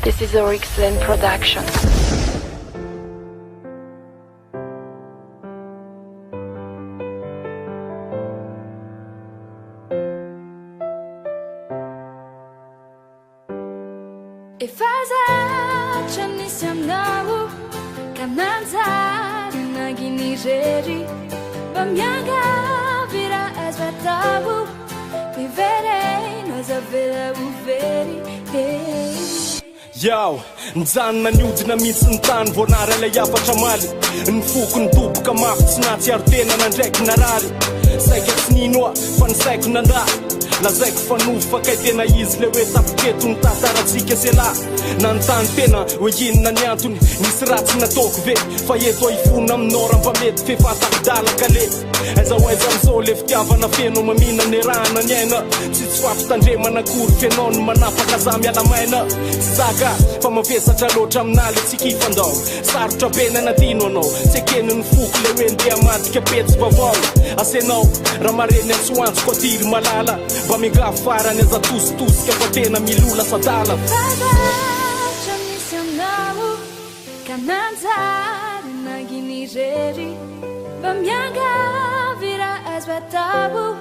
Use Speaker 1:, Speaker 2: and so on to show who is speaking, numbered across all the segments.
Speaker 1: This is Orixland Production.
Speaker 2: Efazacha nisy aminao ka nanjary nagny rery mba miangavy raha azo atao mivery nazavela overy
Speaker 3: Yo, njanona niodina mihitsy ny tany voanary ilay afatra maly ny foko ny toboka mafy tsy natsiaro tena nandraiky narary saika tsy ninoa fa ny saiko nandà lazaiko fanofa kay tena izy le hoe tapiketo ny tataratsika sela nanontany tena hoe inona ny antony nisy ratsy nataoko ve fa eto ahifona aminao raha mba mety fefatako dalaka le aiza hoaiza am'zao le fitiavana feno mamina ny rana ny aina tsy fampitandremana akory fenao ny manapaka za miala maina tsy zaka fa mavesatra loatra aminaly tsy kifandao sarotra be na nadino anao tsy ekeny ny foko le hoe ndeha matika petsy vavao asenao raha mareny antsoantsoko atiry malala mba mingafy farany aza tositosika fa tena milula sadala
Speaker 2: Fazatra misy aminao ka nanjary nagny rery mba miangavy raha azo atao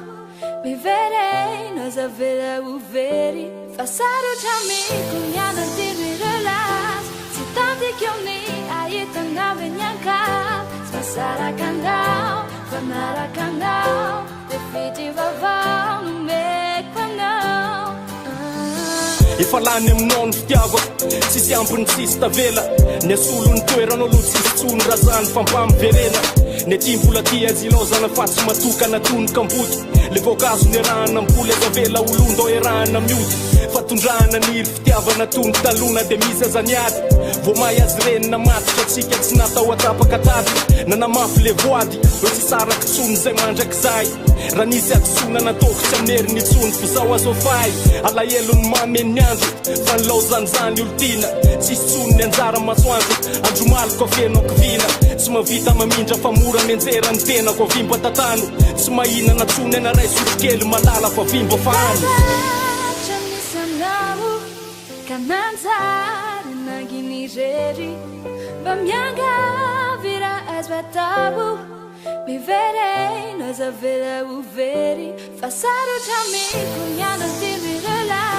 Speaker 2: mivery nazavela overy fa sarotra amiko mianatiny relazy tsy tantiko ny ahitanao ve niankavy tsy masaraka andao fa naraka andao de fity vavao nomeko anao
Speaker 3: efa lany aminao ny fitiavako tsisy ampiny tsisy tavela ny asolo ny toeranao aloha tsisy tsony raha zany fa mba miverena ny aty mbola ty azilozana fa tsy matokana tonoka amboto le voankazo ny arahana amboly azavela olondao erahana miody fa tondrahana niry fitiavana tony talona de misy aza niady vo may azy renina matitra tsika tsy natao atapaka tady nanamafy le voady hoe tsy saraky tsony zay mandraky zay raha nisy atsona nataoko tsy amnery ny tsony fa zao azo fay alahelo ny mameny ny andro fa nilaozanyzany olo tina tsisy tsony ny anjara masoandro andromaliko afenao kivina tsy mavita mamindra fa mora mianjera ny tenako avimba tatano tsy mahinana tsony ana ray sorokely malala fa vimba fahano
Speaker 2: Fazatra misy aminao ka nanjary nagny rery mba miangavy raha azo atao mivery nazavela overy fa sarotra amiko mianatiny relazy